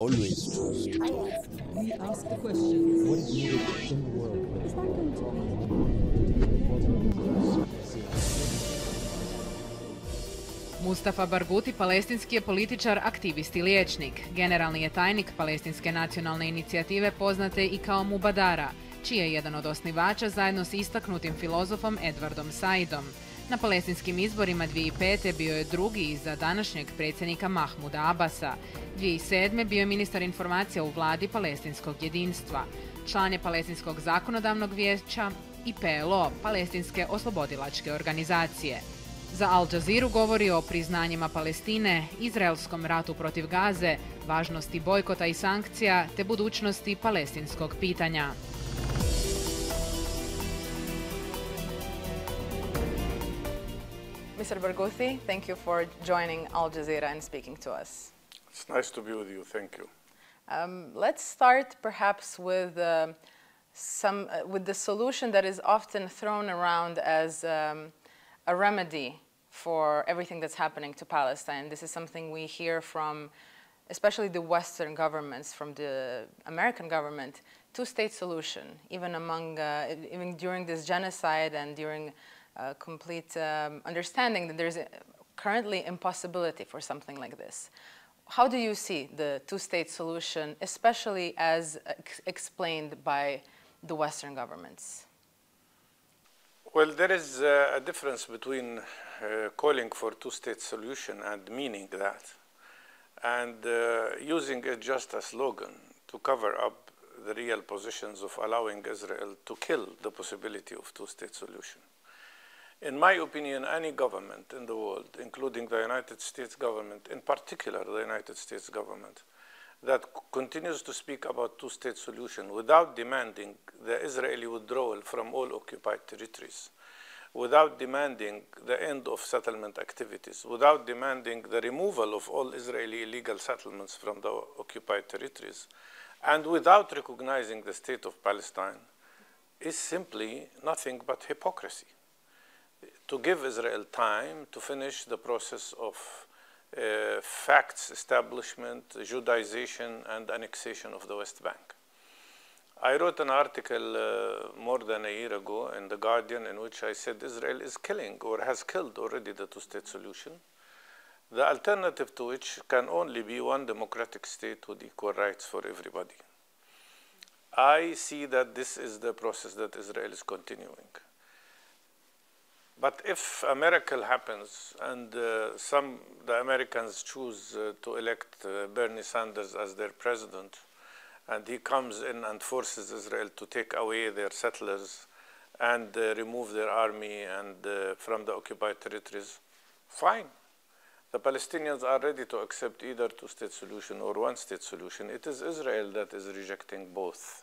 Always trust. We ask the questions. What is needed in the world? Mustafa Barghouti, palestinski je političar, aktivist i liječnik. Generalni je tajnik Palestinske nacionalne inicijative poznate i kao Mubadara, čiji je jedan od osnivača zajedno s istaknutim filozofom Edwardom Saidom. Na palestinskim izborima 2005. bio je drugi iza današnjeg predsjednika Mahmouda Abbasa. 2007. bio je ministar informacija u vladi palestinskog jedinstva. Član je palestinskog zakonodavnog vijeća i PLO, palestinske oslobodilačke organizacije. Za Al Jazeeru govori o priznanjima Palestine, izraelskom ratu protiv Gaze, važnosti bojkota i sankcija te budućnosti palestinskog pitanja. Mr. Barghouti, thank you for joining Al Jazeera and speaking to us. It's nice to be with you. Thank you. Let's start perhaps with the solution that is often thrown around as a remedy for everything that's happening to Palestine. This is something we hear from especially the Western governments, from the American government, two-state solution, even during this genocide and during complete understanding that there's currently impossibility for something like this. How do you see the two-state solution, especially as explained by the Western governments? Well, there is a difference between calling for two-state solution and meaning that, and using it just a slogan to cover up the real positions of allowing Israel to kill the possibility of two-state solution. In my opinion, any government in the world, including the United States government, in particular the United States government, that continues to speak about two-state solution without demanding the Israeli withdrawal from all occupied territories, without demanding the end of settlement activities, without demanding the removal of all Israeli illegal settlements from the occupied territories, and without recognizing the state of Palestine, is simply nothing but hypocrisy. To give Israel time to finish the process of facts establishment, Judaization, and annexation of the West Bank. I wrote an article more than a year ago in The Guardian in which I said Israel is killing or has killed already the two-state solution, the alternative to which can only be one democratic state with equal rights for everybody. I see that this is the process that Israel is continuing. But if a miracle happens and the Americans choose to elect Bernie Sanders as their president, and he comes in and forces Israel to take away their settlers and remove their army and from the occupied territories, fine. The Palestinians are ready to accept either two-state solution or one-state solution. It is Israel that is rejecting both.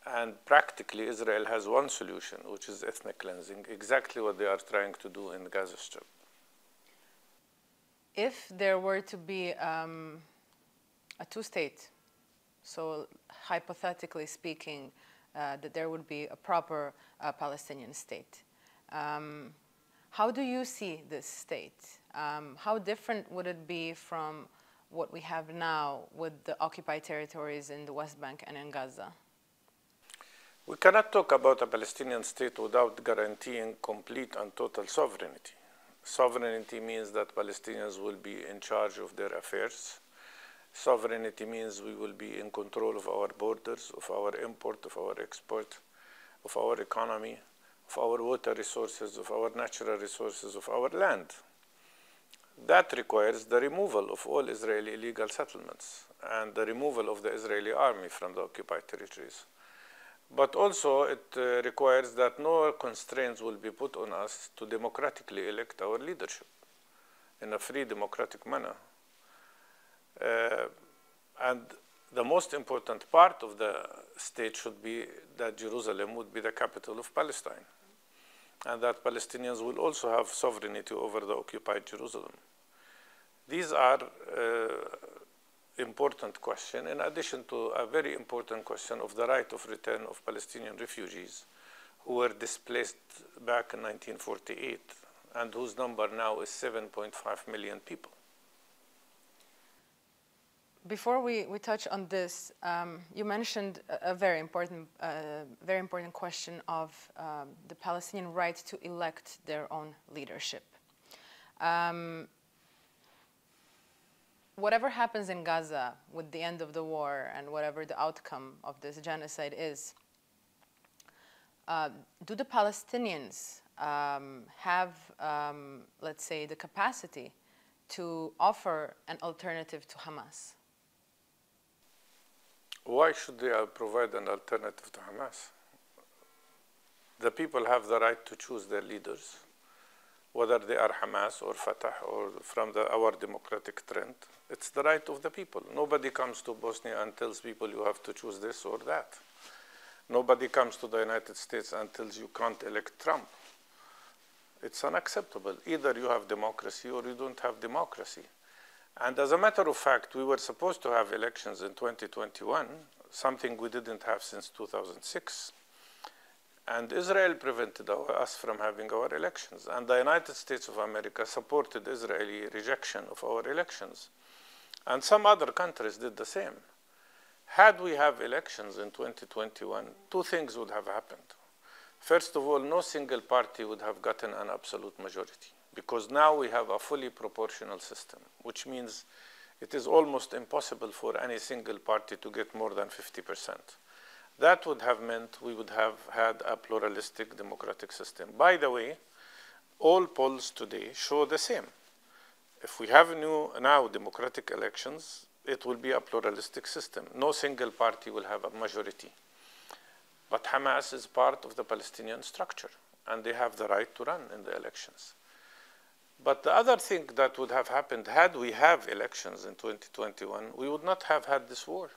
And practically, Israel has one solution, which is ethnic cleansing, exactly what they are trying to do in Gaza Strip. If there were to be a two-state, so hypothetically speaking, that there would be a proper Palestinian state, how do you see this state? How different would it be from what we have now with the occupied territories in the West Bank and in Gaza? We cannot talk about a Palestinian state without guaranteeing complete and total sovereignty. Sovereignty means that Palestinians will be in charge of their affairs. Sovereignty means we will be in control of our borders, of our import, of our export, of our economy, of our water resources, of our natural resources, of our land. That requires the removal of all Israeli illegal settlements and the removal of the Israeli army from the occupied territories. But also it requires that no constraints will be put on us to democratically elect our leadership in a free democratic manner. And the most important part of the state should be that Jerusalem would be the capital of Palestine, and that Palestinians will also have sovereignty over the occupied Jerusalem. These are important question, in addition to a very important question of the right of return of Palestinian refugees who were displaced back in 1948 and whose number now is 7.5 million people. Before we touch on this, you mentioned a very important question of the Palestinian right to elect their own leadership. Whatever happens in Gaza with the end of the war and whatever the outcome of this genocide is, do the Palestinians have, let's say, the capacity to offer an alternative to Hamas? Why should they provide an alternative to Hamas? The people have the right to choose their leaders, whether they are Hamas or Fatah or from our democratic trend. It's the right of the people. Nobody comes to Bosnia and tells people you have to choose this or that. Nobody comes to the United States and tells you can't elect Trump. It's unacceptable. Either you have democracy or you don't have democracy. And as a matter of fact, we were supposed to have elections in 2021, something we didn't have since 2006. And Israel prevented us from having our elections. And the United States of America supported Israeli rejection of our elections. And some other countries did the same. Had we have elections in 2021, two things would have happened. First of all, no single party would have gotten an absolute majority, because now we have a fully proportional system, which means it is almost impossible for any single party to get more than 50%. That would have meant we would have had a pluralistic democratic system. By the way, all polls today show the same. If we have now democratic elections, it will be a pluralistic system. No single party will have a majority. But Hamas is part of the Palestinian structure, and they have the right to run in the elections. But the other thing that would have happened, had we have elections in 2021, we would not have had this war,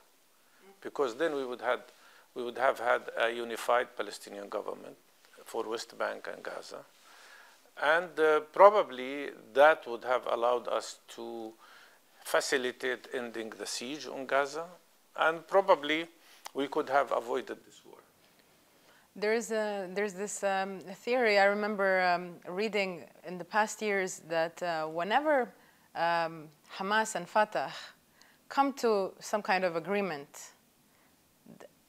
because then we would have had a unified Palestinian government for West Bank and Gaza. And probably that would have allowed us to facilitate ending the siege on Gaza, and probably we could have avoided this war. There's this theory, I remember reading in the past years, that whenever Hamas and Fatah come to some kind of agreement,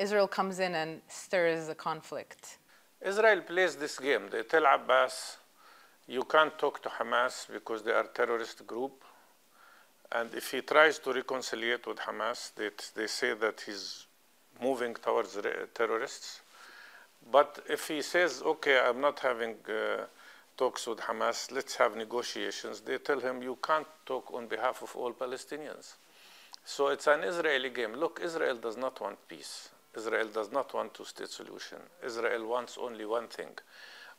Israel comes in and stirs the conflict. Israel plays this game. They tell Abbas, you can't talk to Hamas because they are a terrorist group. And if he tries to reconcile with Hamas, they say that he's moving towards terrorists. But if he says, okay, I'm not having talks with Hamas, let's have negotiations, they tell him, you can't talk on behalf of all Palestinians. So it's an Israeli game. Look, Israel does not want peace. Israel does not want two-state solution. Israel wants only one thing,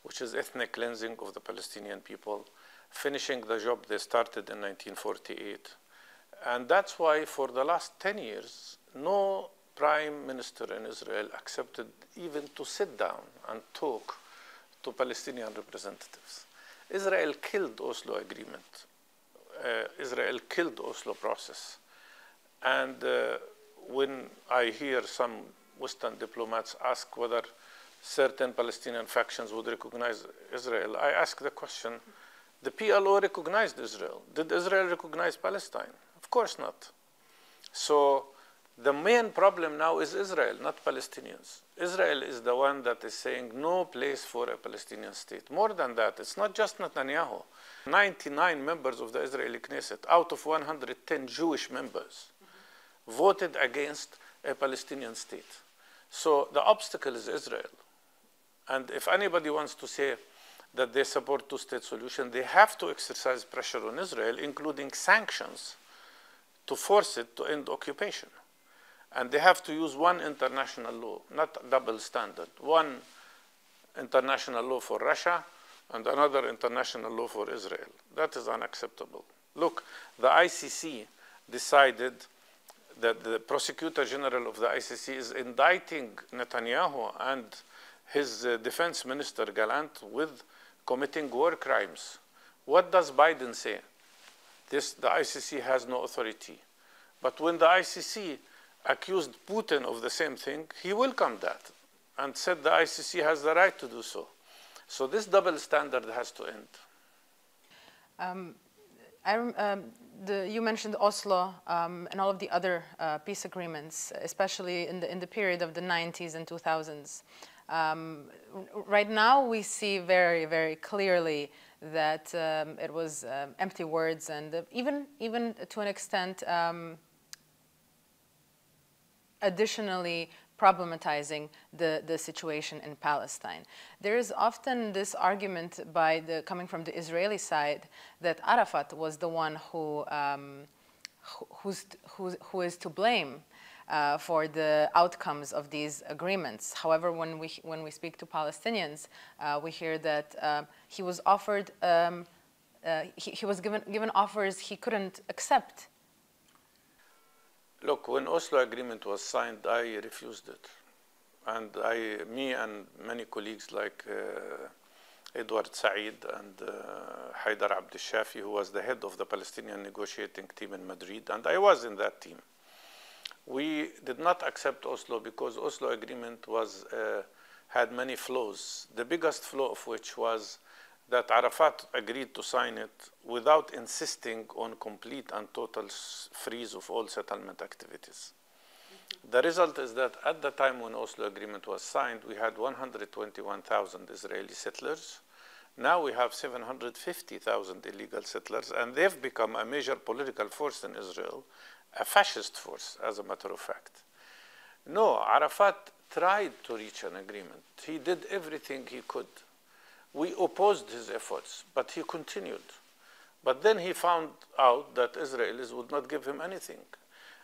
which is ethnic cleansing of the Palestinian people, finishing the job they started in 1948. And that's why for the last 10 years, no prime minister in Israel accepted even to sit down and talk to Palestinian representatives. Israel killed Oslo Agreement. Israel killed Oslo process. And when I hear some Western diplomats ask whether certain Palestinian factions would recognize Israel, I ask the question, the PLO recognized Israel. Did Israel recognize Palestine? Of course not. So the main problem now is Israel, not Palestinians. Israel is the one that is saying no place for a Palestinian state. More than that, it's not just Netanyahu. 99 members of the Israeli Knesset, out of 110 Jewish members, voted against a Palestinian state. So the obstacle is Israel. And if anybody wants to say that they support two-state solution, they have to exercise pressure on Israel, including sanctions, to force it to end occupation. And they have to use one international law, not double standard. One international law for Russia and another international law for Israel. That is unacceptable. Look, the ICC decided that the Prosecutor General of the ICC is indicting Netanyahu and his defense minister, Gallant, with committing war crimes. What does Biden say? The ICC has no authority. But when the ICC accused Putin of the same thing, he welcomed that and said the ICC has the right to do so. So this double standard has to end. You mentioned Oslo and all of the other peace agreements, especially in the period of the 90s and 2000s. Right now, we see very, very clearly that it was empty words and even to an extent additionally problematizing the situation in Palestine. There is often this argument coming from the Israeli side that Arafat was the one who is to blame for the outcomes of these agreements. However, when we speak to Palestinians, we hear that he was offered, he was given offers he couldn't accept. Look, when Oslo Agreement was signed, I refused it. And me and many colleagues like Edwarda Saida and Haidar Abdel-Shafi, who was the head of the Palestinian negotiating team in Madrid, and I was in that team. We did not accept Oslo because Oslo Agreement had many flaws, the biggest flaw of which was that Arafat agreed to sign it without insisting on complete and total freeze of all settlement activities. The result is that at the time when Oslo Agreement was signed, we had 121,000 Israeli settlers. Now we have 750,000 illegal settlers, and they've become a major political force in Israel, a fascist force, as a matter of fact. No, Arafat tried to reach an agreement. He did everything he could. We opposed his efforts, but he continued. But then he found out that Israelis would not give him anything.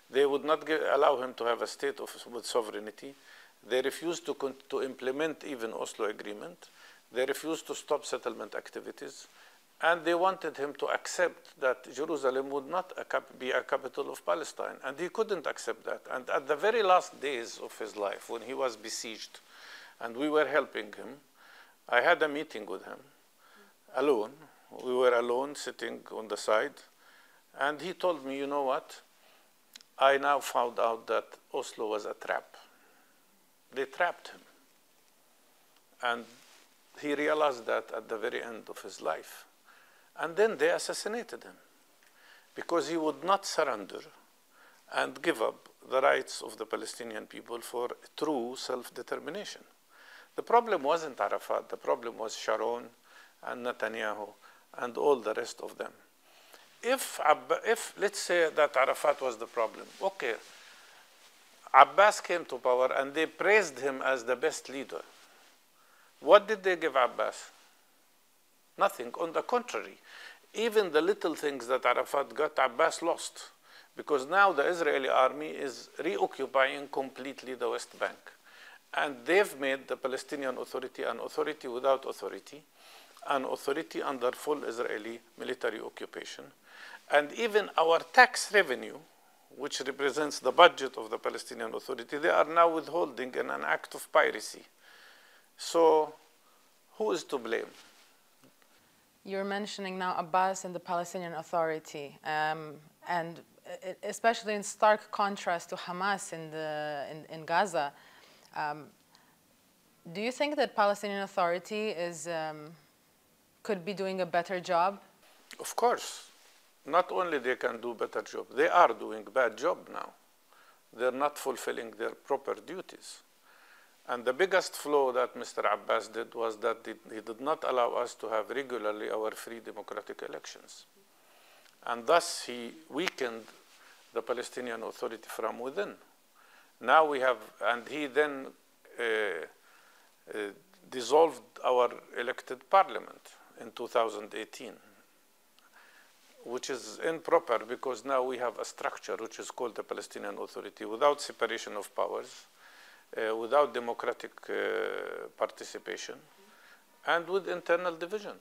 They would not allow him to have a state with sovereignty. They refused to implement even Oslo Agreement. They refused to stop settlement activities. And they wanted him to accept that Jerusalem would not be a capital of Palestine. And he couldn't accept that. And at the very last days of his life, when he was besieged, and we were helping him, I had a meeting with him, alone. We were alone, sitting on the side. And he told me, you know what? I now found out that Oslo was a trap. They trapped him. And he realized that at the very end of his life. And then they assassinated him because he would not surrender and give up the rights of the Palestinian people for true self-determination. The problem wasn't Arafat. The problem was Sharon and Netanyahu and all the rest of them. If let's say that Arafat was the problem, okay, Abbas came to power and they praised him as the best leader. What did they give Abbas? Nothing. On the contrary, even the little things that Arafat got, Abbas lost, because now the Israeli army is reoccupying completely the West Bank. And they've made the Palestinian Authority an authority without authority, an authority under full Israeli military occupation. And even our tax revenue, which represents the budget of the Palestinian Authority, they are now withholding in an act of piracy. So who is to blame? You're mentioning now Abbas and the Palestinian Authority, and especially in stark contrast to Hamas in Gaza. Do you think that Palestinian Authority could be doing a better job? Of course. Not only they can do better job, they are doing bad job now. They're not fulfilling their proper duties. And the biggest flaw that Mr. Abbas did was that he did not allow us to have regularly our free democratic elections. And thus he weakened the Palestinian Authority from within. Now we have, and he then dissolved our elected parliament in 2018, which is improper because now we have a structure which is called the Palestinian Authority without separation of powers, without democratic participation, and with internal division.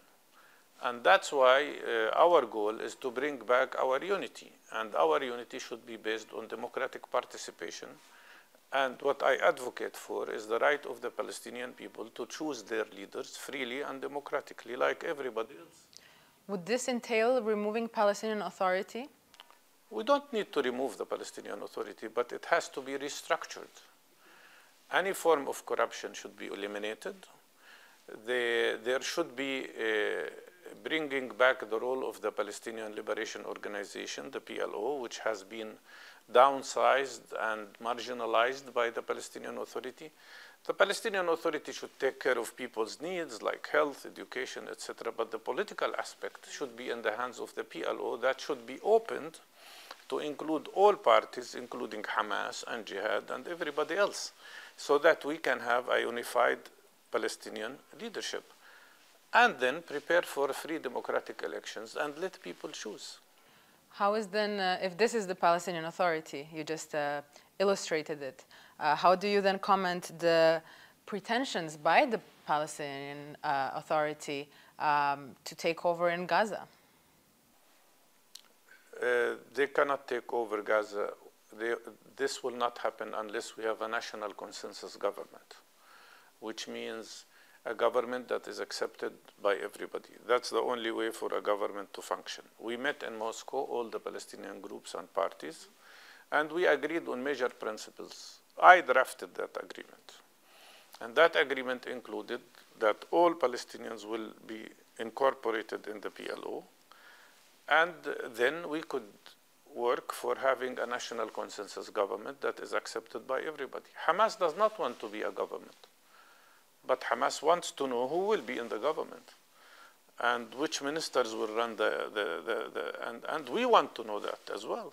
And that's why our goal is to bring back our unity. And our unity should be based on democratic participation. And what I advocate for is the right of the Palestinian people to choose their leaders freely and democratically, like everybody else. Would this entail removing Palestinian Authority? We don't need to remove the Palestinian Authority, but it has to be restructured. Any form of corruption should be eliminated. There should be bringing back the role of the Palestinian Liberation Organization, the PLO, which has been downsized and marginalized by the Palestinian Authority. The Palestinian Authority should take care of people's needs like health, education, etc. But the political aspect should be in the hands of the PLO. That should be opened to include all parties, including Hamas and Jihad and everybody else, so that we can have a unified Palestinian leadership. And then prepare for free democratic elections and let people choose. How is then, if this is the Palestinian Authority, you just illustrated it, how do you then comment the pretensions by the Palestinian Authority to take over in Gaza? They cannot take over Gaza. This will not happen unless we have a national consensus government, which means a government that is accepted by everybody. That's the only way for a government to function. We met in Moscow, all the Palestinian groups and parties, and we agreed on major principles. I drafted that agreement. And that agreement included that all Palestinians will be incorporated in the PLO, and then we could work for having a national consensus government that is accepted by everybody. Hamas does not want to be a government, but Hamas wants to know who will be in the government and which ministers will run and we want to know that as well.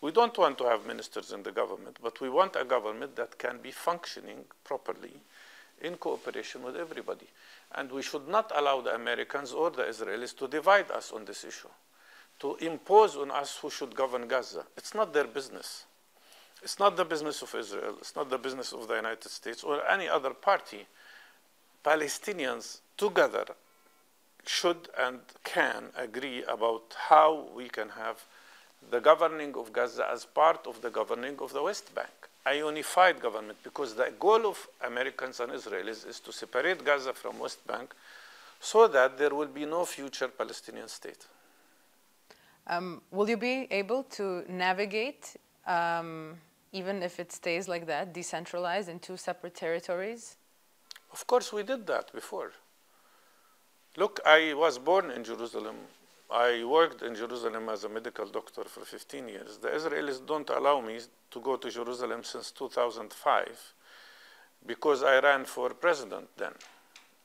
We don't want to have ministers in the government, but we want a government that can be functioning properly in cooperation with everybody. And we should not allow the Americans or the Israelis to divide us on this issue, to impose on us who should govern Gaza. It's not their business. It's not the business of Israel. It's not the business of the United States or any other party. Palestinians together should and can agree about how we can have the governing of Gaza as part of the governing of the West Bank, a unified government, because the goal of Americans and Israelis is to separate Gaza from West Bank so that there will be no future Palestinian state. Will you be able to navigate, even if it stays like that, decentralized in two separate territories? Of course, we did that before. Look, I was born in Jerusalem. I worked in Jerusalem as a medical doctor for 15 years. The Israelis don't allow me to go to Jerusalem since 2005 because I ran for president then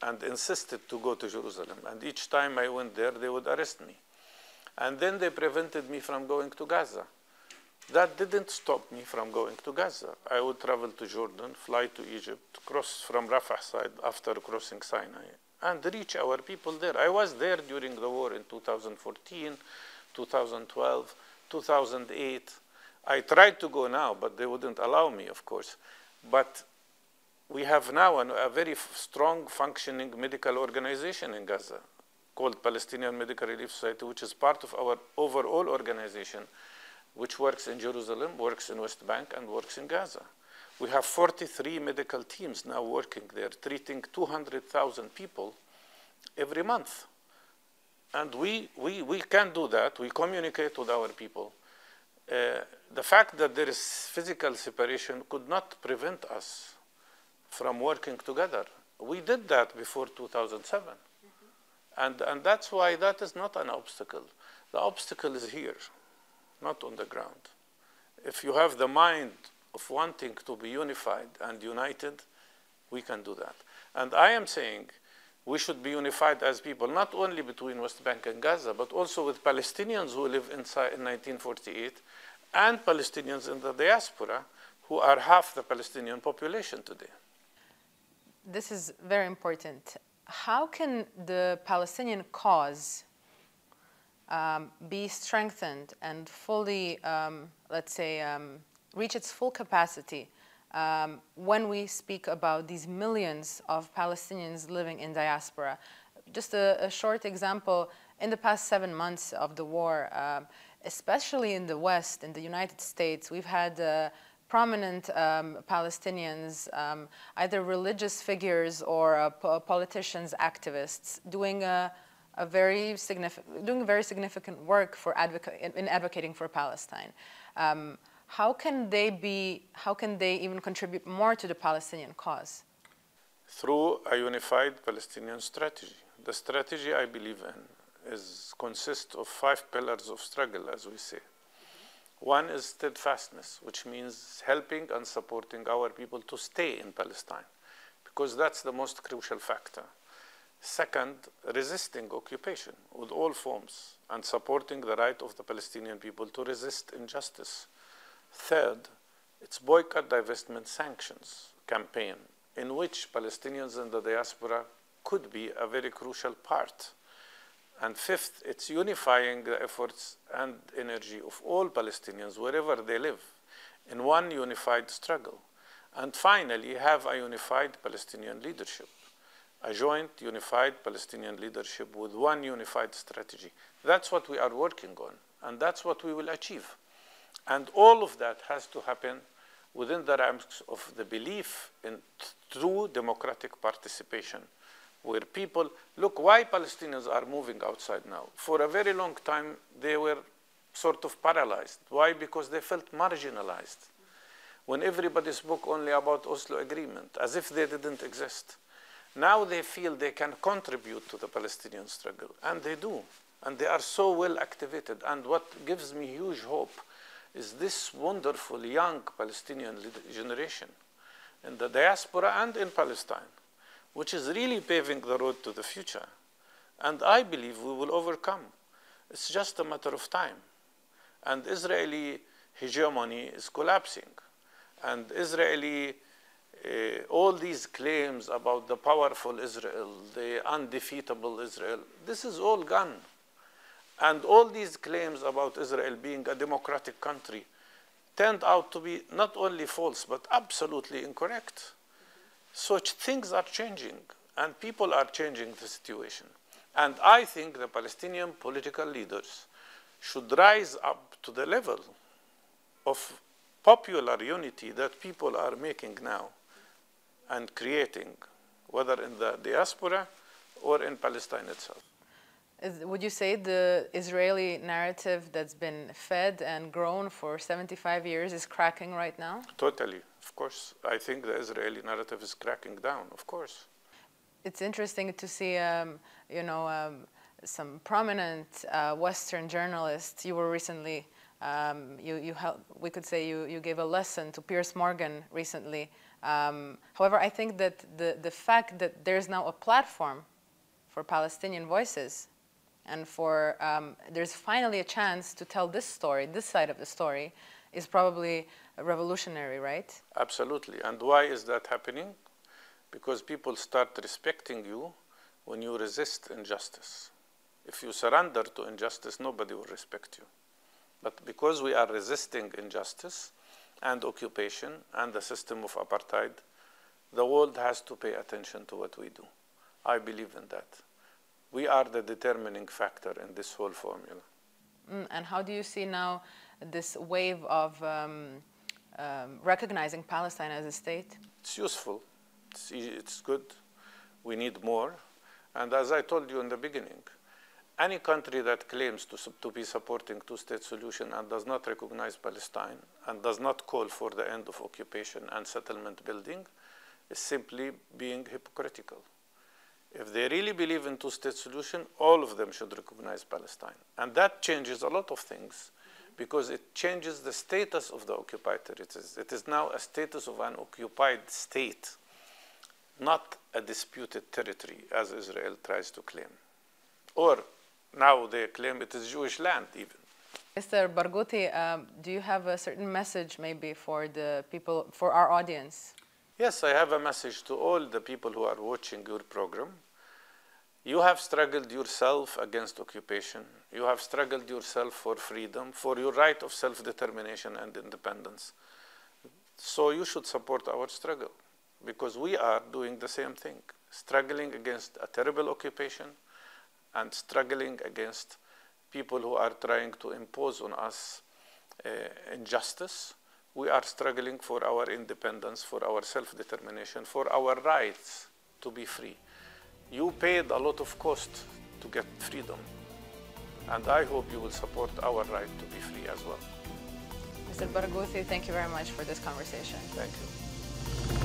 and insisted to go to Jerusalem. And each time I went there, they would arrest me. And then they prevented me from going to Gaza. That didn't stop me from going to Gaza. I would travel to Jordan, fly to Egypt, cross from Rafah side after crossing Sinai, and reach our people there. I was there during the war in 2014, 2012, 2008. I tried to go now, but they wouldn't allow me, of course. But we have now a very strong functioning medical organization in Gaza called Palestinian Medical Relief Society, which is part of our overall organization, which works in Jerusalem, works in West Bank, and works in Gaza. We have 43 medical teams now working there, treating 200,000 people every month. And we can do that. We communicate with our people. The fact that there is physical separation could not prevent us from working together. We did that before 2007. And that's why that is not an obstacle. The obstacle is here, not on the ground. If you have the mind of wanting to be unified and united, we can do that. And I am saying we should be unified as people, not only between West Bank and Gaza, but also with Palestinians who live inside in 1948 and Palestinians in the diaspora who are half the Palestinian population today. This is very important. How can the Palestinian cause be strengthened and fully, let's say, reach its full capacity when we speak about these millions of Palestinians living in diaspora? Just a short example, in the past 7 months of the war, especially in the West, in the United States, we've had prominent Palestinians, either religious figures or politicians, activists, doing very significant work for in advocating for Palestine. How can they even contribute more to the Palestinian cause? Through a unified Palestinian strategy. The strategy I believe in consists of 5 pillars of struggle, as we say. One is steadfastness, which means helping and supporting our people to stay in Palestine, because that's the most crucial factor. Second, resisting occupation with all forms and supporting the right of the Palestinian people to resist injustice. Third, it's boycott, divestment, sanctions campaign, in which Palestinians in the diaspora could be a very crucial part. And fifth, it's unifying the efforts and energy of all Palestinians wherever they live in one unified struggle. And finally, have a unified Palestinian leadership, a joint unified Palestinian leadership with one unified strategy. That's what we are working on, and that's what we will achieve. And all of that has to happen within the ranks of the belief in true democratic participation, where people, look, why Palestinians are moving outside now? For a very long time, they were sort of paralyzed. Why? Because they felt marginalized. When everybody spoke only about Oslo Agreement, as if they didn't exist. Now they feel they can contribute to the Palestinian struggle, and they do. And they are so well activated. And what gives me huge hope is this wonderful young Palestinian generation in the diaspora and in Palestine, which is really paving the road to the future. And I believe we will overcome. It's just a matter of time. And Israeli hegemony is collapsing. And Israeli, all these claims about the powerful Israel, the undefeatable Israel, this is all gone. And all these claims about Israel being a democratic country turned out to be not only false, but absolutely incorrect. Such things are changing, and people are changing the situation. And I think the Palestinian political leaders should rise up to the level of popular unity that people are making now and creating, whether in the diaspora or in Palestine itself. Would you say the Israeli narrative that's been fed and grown for 75 years is cracking right now? Totally, of course. I think the Israeli narrative is cracking down, of course. It's interesting to see, some prominent Western journalists. You were recently, we could say you gave a lesson to Piers Morgan recently. However, I think that the fact that there's now a platform for Palestinian voices, and for there's finally a chance to tell this story, this side of the story, is probably revolutionary, right? Absolutely. And why is that happening? Because people start respecting you when you resist injustice. If you surrender to injustice, nobody will respect you. But because we are resisting injustice and occupation and the system of apartheid, the world has to pay attention to what we do. I believe in that. We are the determining factor in this whole formula. And how do you see now this wave of recognizing Palestine as a state? It's useful. It's good. We need more. And as I told you in the beginning, any country that claims to be supporting two-state solution and does not recognize Palestine and does not call for the end of occupation and settlement building is simply being hypocritical. If they really believe in two-state solution, all of them should recognize Palestine. And that changes a lot of things because it changes the status of the occupied territories. It is now a status of an occupied state, not a disputed territory, as Israel tries to claim. Or now they claim it is Jewish land even. Mr. Barghouti, do you have a certain message maybe for the people, for our audience? Yes, I have a message to all the people who are watching your program. You have struggled yourself against occupation. You have struggled yourself for freedom, for your right of self-determination and independence. So you should support our struggle because we are doing the same thing, struggling against a terrible occupation and struggling against people who are trying to impose on us injustice. We are struggling for our independence, for our self-determination, for our rights to be free. You paid a lot of cost to get freedom, and I hope you will support our right to be free as well. Mr. Barghouti, thank you very much for this conversation. Thank you.